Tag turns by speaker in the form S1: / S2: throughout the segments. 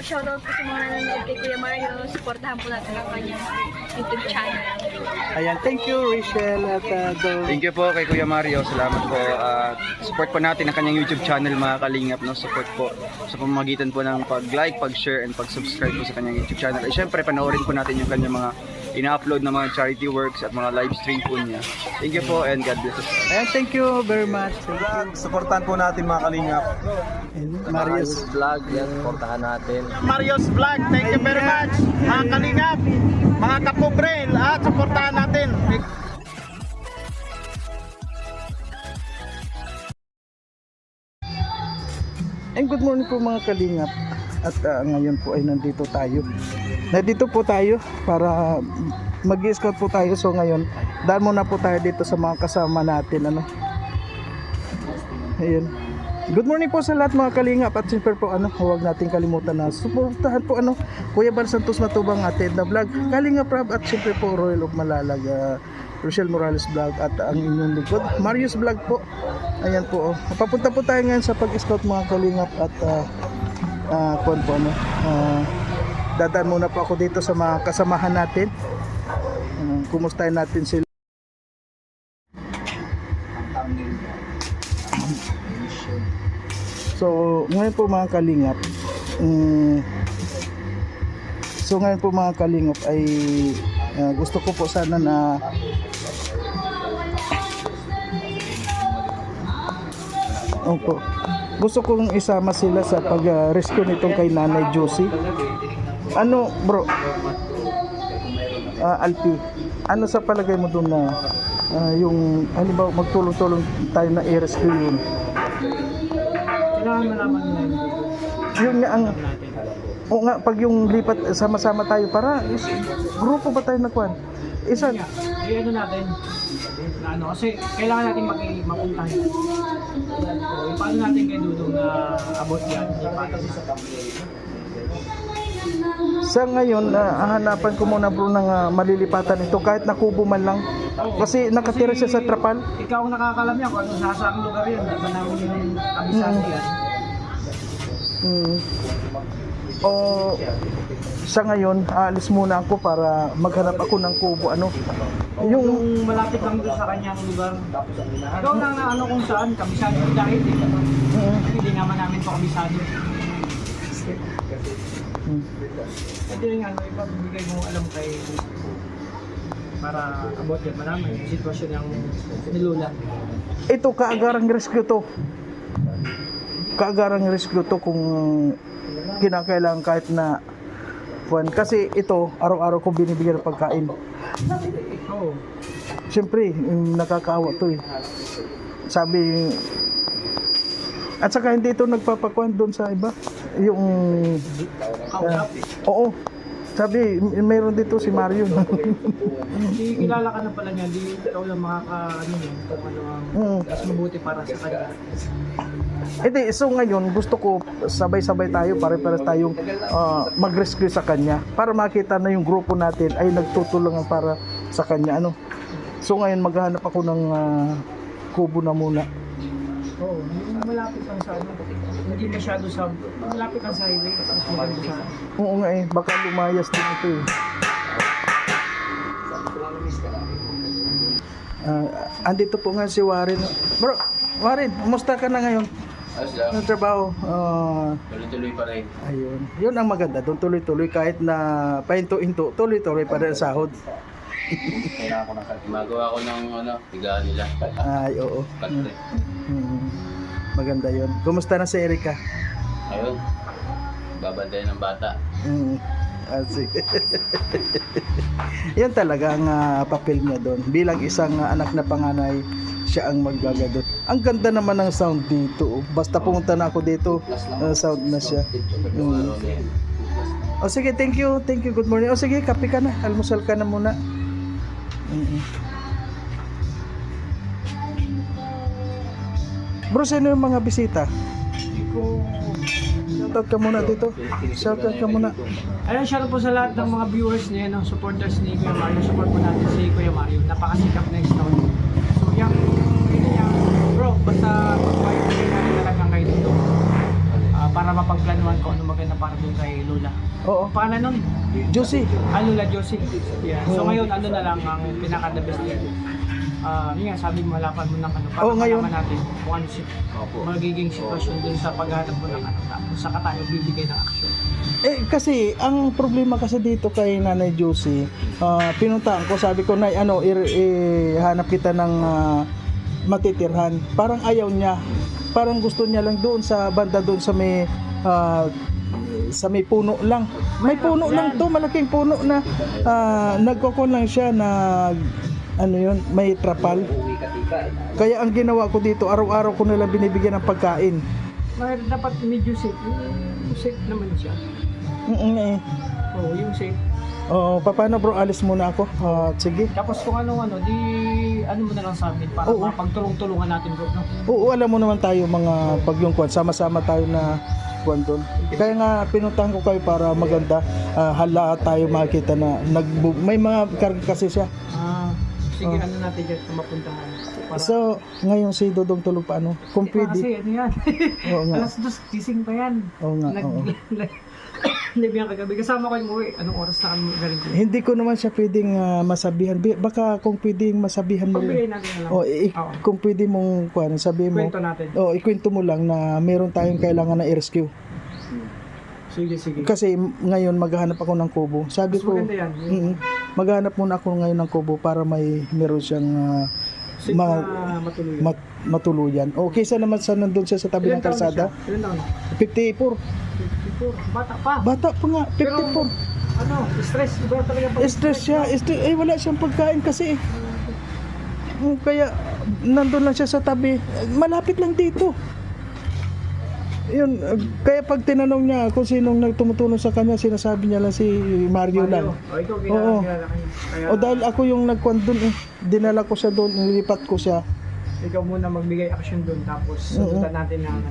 S1: shoutout po sa mga nanonood kay Kuya Mario. Supportahan po natin ang kanyang YouTube channel.
S2: Ayan, thank you Rachel at
S3: Thank you po kay Kuya Mario. Salamat po. Support po natin ang kanyang YouTube channel mga kalingap. No? Support po sa pamamagitan po ng pag-like, pag-share, and pag-subscribe po sa kanyang YouTube channel. At syempre, panoorin po natin yung kanyang mga ina-upload na mga charity works at mga live stream po niya. Thank you po and God bless us.
S2: Ayan, thank you very much. Thank you.
S4: Supportan po natin mga kalingap.
S2: And Marius.
S5: Vlog, yan, supportahan natin.
S4: Mario's Vlog, thank you very much. Mga kalingap, mga kapobre, at supportahan natin.
S2: And good morning po mga kalingap. At ngayon po ay nandito tayo. Nandito po tayo para mag-scout po tayo. So ngayon, daan muna po tayo dito sa mga kasama natin. Ano? Ayun. Good morning po sa lahat mga kalingap. At siyempre po huwag natin kalimutan na suportahan po Kuya Bal Santos Matubang atin na vlog, Kalingap Rab, at siyempre po Royal of Malalag, Rochelle Morales Vlog, at ang inyong likod Marius Vlog po. Ayan po. Papunta po tayo ngayon sa pag-scout mga kalingap. At dadaan muna po ako dito sa mga kasamahan natin. Kumustahin natin sila. So ngayon po mga kalingap, ay gusto ko po sana na gusto kong isama sila sa pag-rescue nitong kay Nanay Josie. Ano bro, Alpi, ano sa palagay mo doon na yung halimbawa magtulong-tulong tayo na i-rescue yun?
S6: Kailangan malaman nila
S2: Yun nga ang o nga, pag yung lipat sama-sama tayo para grupo ba tayo nagkuhan? Isa
S6: ano natin na kasi kailangan natin mapuntahan. Paano natin kay Dudong na abot yan?
S2: sa ngayon hahanapan ko muna bro ng malilipatan ito kahit na kubo man lang kasi nakatira siya sa trapal.
S6: Ikaw ang nakakalam yan kung ano sasaang lugar yan. Dapat namin yung abisado yan.
S2: O sa ngayon aalis muna ako para maghanap ako ng kubo
S6: Yung malapit lang doon sa kanyang lugar. Ikaw lang na kung saan kabisado dahil hindi naman namin ito kabisado. Pwede rin ipabigay mo alam kay para abot yan malaman yung sitwasyon ng nilula.
S2: Ito kaagarang rescue to kung kinakailangan kahit na kasi ito araw-araw ko binibigyan ng pagkain. Siyempre nakakaawa to sabi at saka hindi ito nagpapakuan doon sa iba yung oo sabi mayroon dito si Mario.
S6: Hindi kilala ka na pala niya, hindi ikaw lang makaka niya kung ano ang mas mabuti para sa kanya.
S2: So ngayon gusto ko sabay-sabay tayo pare-pares tayong mag-rescue sa kanya para makita na yung grupo natin ay nagtutulungan para sa kanya So ngayon maghahanap ako ng kubo na muna.
S6: Yung malapit lang sa hindi masyado sa malapit lang sa highway kasi maganda sa
S2: Oo nga baka lumayas din ito andito po nga si Warren. Bro, Warren, kumusta ka na ngayon?
S5: Ayos lang.
S2: Ang trabaho?
S5: Tuloy-tuloy pa rin.
S2: Ayun. Yun ang maganda doon, tuloy-tuloy kahit na pahinto-hinto, tuloy-tuloy pa rin ang sahod.
S5: Magawa ko ng higaan nila.
S2: Ay, oo.
S5: Patre.
S2: Maganda yun. Kumusta na si Erika?
S5: Ayun. Babantay ng bata.
S2: Sige. Yan talaga ang papel niya doon. Bilang isang anak na panganay, siya ang maggagadot. Ang ganda naman ng sound dito. Basta pumunta na ako dito, sound na siya. O sige, thank you. Thank you. Good morning. O sige, kape ka na. Almusal ka na muna. Bro, sino yung mga bisita? Shoutout ka muna dito. Shoutout ka muna.
S6: Ayun, shoutout po sa lahat ng mga viewers niya, supporters ni Kuya Mario. Support po natin si Kuya Mario. Napakasikap na scout. So, basta mag-wife na talagang kayo dito. Para para mapagplanuhan ko ano maganda para doon kay Lola.
S2: Oo.
S6: Paano nun?
S2: Josie.
S6: Lola Josie. Yeah. So
S2: Oo.
S6: ngayon ano na lang ang pinaka-the best dito. Yun nga, sabi mo, halapan mo ng ano, para
S2: Oo, ngayon.
S6: malaman natin kung ano magiging sitwasyon dun sa paghahanap mo ng ano, tapos saka tayo bibigay ng action.
S2: Kasi ang problema kasi dito kay Nanay Josie, pinuntahan ko, sabi ko, Nay, hanap kita ng matitirhan. Parang ayaw niya. Parang gusto niya lang doon sa banda doon sa may puno lang. May puno lang to, malaking puno na nagkokon lang siya na may trapal. Kaya ang ginawa ko dito, araw-araw ko nila binibigyan ng pagkain.
S6: Dapat medyo safe. Yung safe naman siya. Oo, yung safe.
S2: Paano bro, alis muna ako. Sige.
S6: Tapos kung ano di ano mo na lang sa amin para
S2: Oo.
S6: mapagtulong-tulungan natin bro, no?
S2: Oo, alam mo naman tayo mga pagyungkuan, sama-sama tayo na kuwan doon. Kaya nga pinuntahan ko kayo para maganda. Hala tayo makita na may mga karga kasi siya.
S6: Sige, ano natin dyan kung mapuntahan.
S2: So, ngayon si Dodong tulog pa kung pwede.
S6: Kasi ano yan.
S2: Oo nga.
S6: Alas 2, gising pa yan.
S2: Oo nga, oo.
S6: Live yan kagabi. Kasama ko yung muwi. Anong oras na kami galing?
S2: Hindi ko naman siya pwedeng masabihan. Baka kung pwedeng masabihan mo.
S6: Pagbigay natin na lang.
S2: Kung pwede mong sabihin mo.
S6: Kwento natin.
S2: Ikwento mo lang na meron tayong kailangan na i-rescue.
S6: Sige.
S2: Kasi ngayon maghahanap ako ng kubo. Sabi
S6: Mas
S2: ko,
S6: maganda yan.
S2: maghahanap muna ako ngayon ng kubo para meron siyang
S6: Safe na matuluyan.
S2: matuluyan. Kaysa naman sa nandun siya sa tabi ng kalsada.
S6: Ilan taon?
S2: 54.
S6: 54. Bata pa.
S2: Bata pa nga, 54.
S6: Pero, stress. Iba talaga pag
S2: Stress siya. Wala siyang pagkain kasi. Kaya nandun lang siya sa tabi. Malapit lang dito. Yun, kaya pag tinanong niya kung sinong nagtumutulong sa kanya, sinasabi niya lang si Mario lang.
S6: Ikaw,
S2: Oo.
S6: kilala kanya.
S2: Dahil ako yung nagkuhan doon dinala ko siya doon, nilipat ko siya.
S6: Ikaw muna magbigay action doon, tapos sundutan natin ng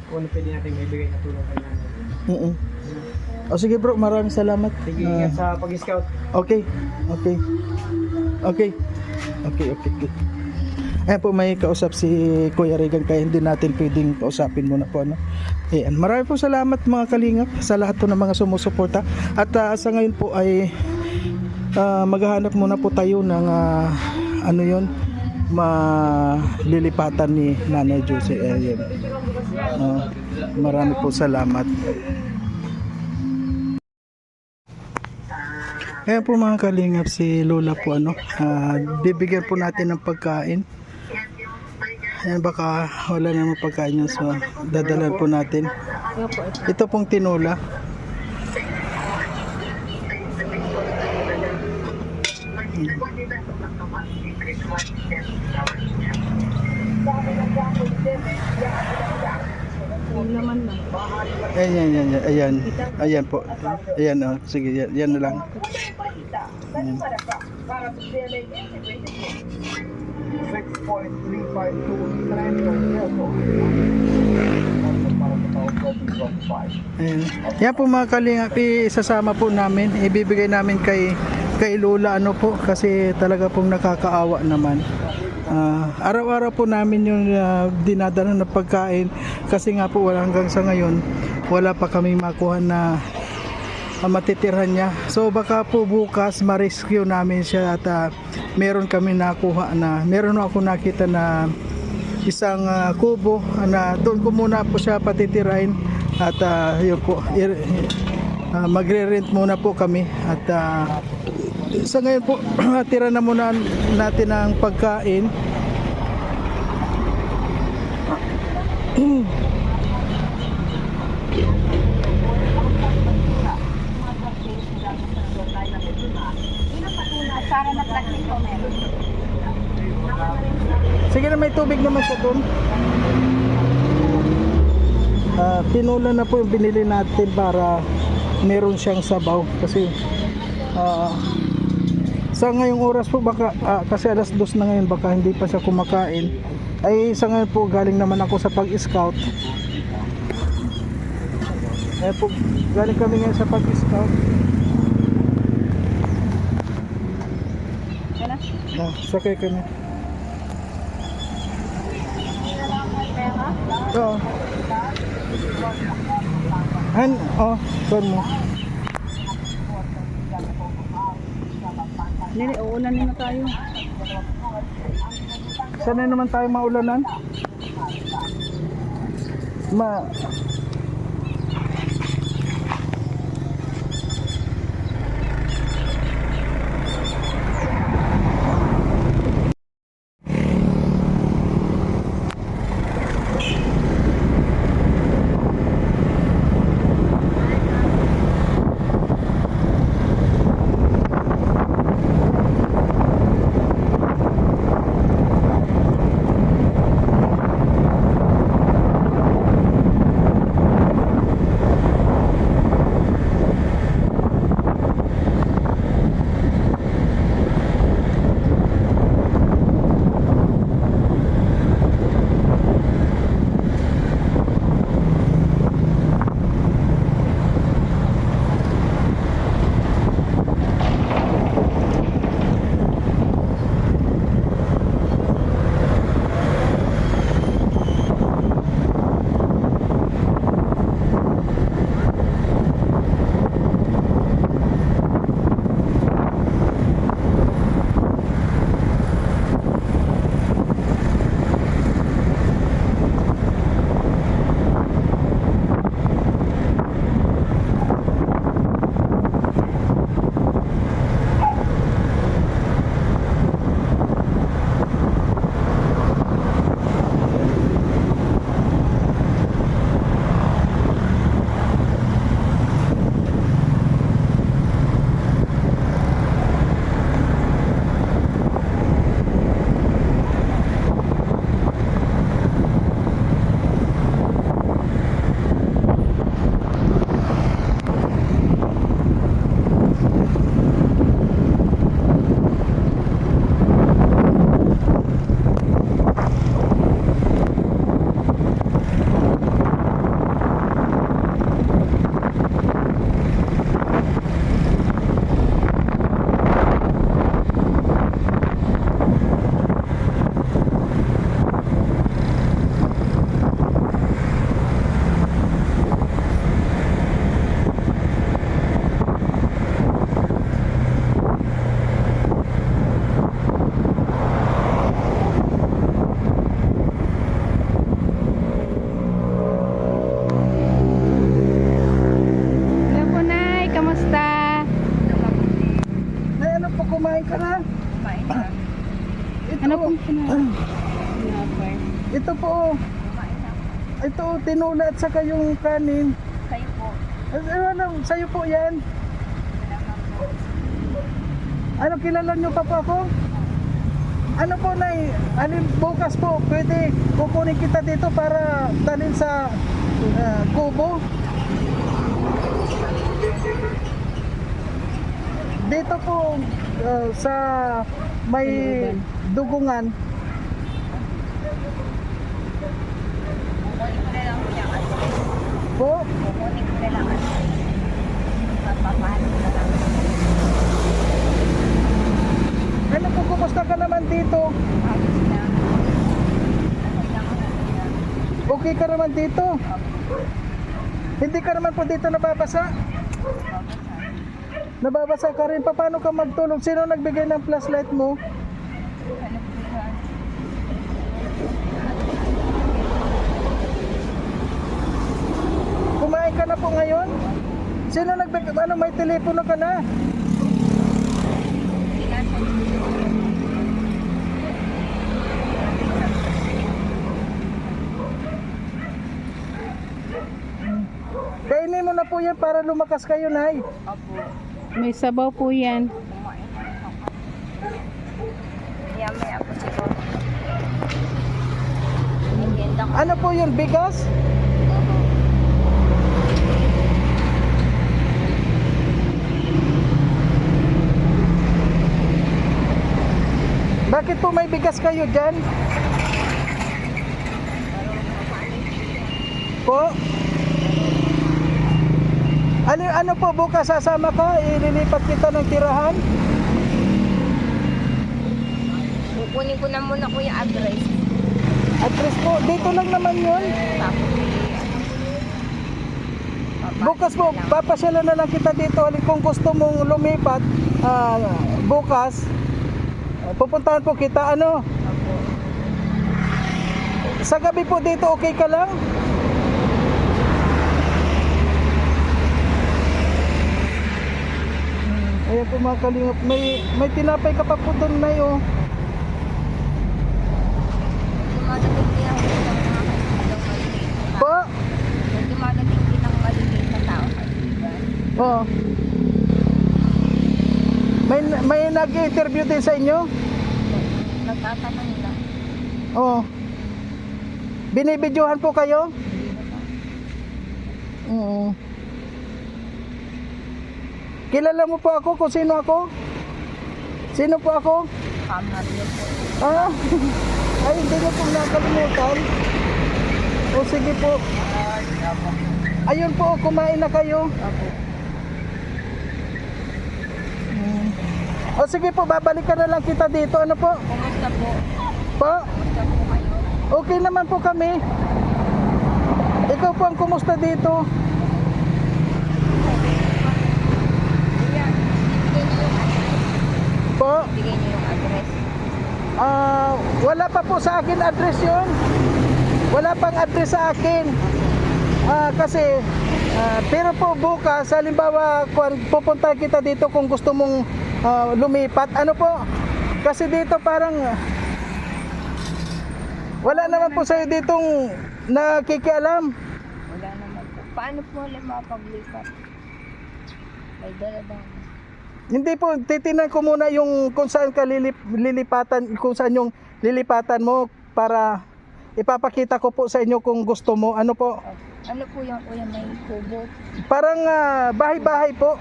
S6: kung ano pwede natin maibigay na tulong kay nanay.
S2: Sige bro, maraming salamat.
S6: Sige, ingat sa pag-scout.
S2: Okay. Ayan po, may kausap si Kuya Regan, kaya hindi natin pwedeng kausapin muna po. Ayan. Maraming po salamat mga kalingap sa lahat po ng mga sumusuporta. At sa ngayon po ay maghahanap muna po tayo ng malilipatan ni Nanay Josie. Ayan. Marami po salamat. Ayan po mga kalingap, si Lola po bibigyan po natin ng pagkain. Ayan, baka wala namang pagkain yun, so dadalan po natin. Ito pong tinola. Ayan po. Ayan, sige, yan na lang. Ayan. 6.352 Ayan. Yan po mga kalingap, isasama po namin, ibibigay namin kay Lola kasi talaga pong nakakaawa naman. Araw-araw po namin yung dinadala na pagkain kasi nga po hanggang sa ngayon wala pa kami makuha na matitirhan niya. So baka po bukas ma-rescue namin siya at meron kami nakuha na meron ako nakita na isang kubo na doon ko muna po siya patitirahin at yun po magre-rent muna po kami at sa ngayon po tira na muna natin ang pagkain. Sige na, may tubig naman siya doon. Tinula na po yung binili natin para meron siyang sabaw kasi sa ngayong oras po baka kasi alas 2 na ngayon, baka hindi pa siya kumakain. Ay sa ngayon po galing naman ako sa pag-scout. Po, galing kami ngayon sa pag-scout. Sakay ka na. Oo. Oh, turn mo.
S1: Nini, uulan na tayo.
S2: Sanay naman tayo maulanan.
S1: Hello po, Nay. Kamusta?
S2: Ay, ano po, kumain ka na? Ito,
S1: Ano pong kinain?
S2: ito po. Ito, tinula at saka yung kanin.
S1: Kayo po.
S2: Ano, sa'yo po yan. Ano, kilala nyo pa po ako? Ano po, Nay? Alin, bukas po, pwede kukunin kita dito para dalhin sa kubo. Dito po sa may dugungan. Po? Ano po, kumusta ka naman dito? Okay ka naman dito? Hindi ka naman po dito nababasa? Nababasa ka rin. Paano ka magtulog? Sino nagbigay ng flashlight mo? Kumain ka na po ngayon? Sino nagbigay? Ano, may telepono ka na? Kainin mo na po yan para lumakas kayo, Nay.
S1: May sabaw po yan.
S2: Ano po yun, bigas? Bakit po may bigas kayo dyan? Po? Ano po, bukas sasama ka? Ililipat kita ng tirahan?
S1: Kukunin ko na muna ko yung address.
S2: Address po, dito lang naman yun.
S1: Tapos,
S2: bukas po, papasyalan na lang kita dito. Kung gusto mong lumipat, bukas, pupuntahan po kita, ano? Sa gabi po dito, okay ka lang? Ayan po mga kalingap, may tinapay ka pa po doon, May, oh.
S1: Dumadating din ako ng mga kaibigan maliliit.
S2: Po?
S1: Dumadating din ang maliliit na tao kaibigan.
S2: Oh. May nag-interview din sa inyo?
S1: Nagtatanong lang.
S2: Oh. Binibidyohan po kayo? Oo. Kilala mo po ako kung sino ako? Sino po ako?
S1: Kamaryo po.
S2: Ah, ay hindi mo po nakalimutan. O sige po. Ayun po, kumain na kayo.
S1: Opo.
S2: O sige po, babalikan na lang kita dito. Ano po?
S1: Kumusta po?
S2: Po?
S1: Kumusta po kayo?
S2: Okay naman po kami. Ikaw po ang kumusta dito?
S1: Yan. Bigay niyo yung address.
S2: Po?
S1: Bigay niyo yung address.
S2: Wala pa po sa akin address yun. Wala pang address sa akin. Kasi, pero po bukas, halimbawa, pupunta kita dito kung gusto mong lumipat. Ano po? Kasi dito parang, wala naman po sa'yo ditong nakikialam.
S1: Wala naman po. Paano po ulit mapaglipat? May dala-dala.
S2: Hindi po, titinan ko muna yung kung saan ka lilipatan, kung saan yung lilipatan mo para ipapakita ko po sa inyo kung gusto mo. Ano po?
S1: Ano po yung kuya may kubo?
S2: Parang bahay-bahay po.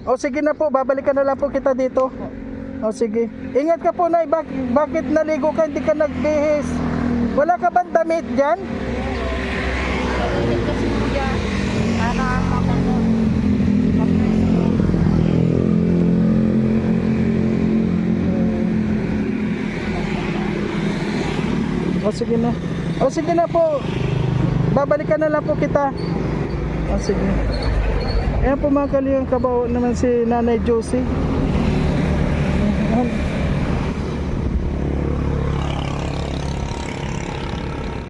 S2: O sige na po, babalikan na lang po kita dito. O sige. Ingat ka po, Nay. Bakit naligo ka, hindi ka nagbihis? Wala ka bang damit dyan?
S1: Kainit kasi kuya. Para makano.
S2: O sige na. O sige na po. Babalikan na lang po kita. O sige. Ayan po mga kaliyang, kabaw naman si Nanay Josie.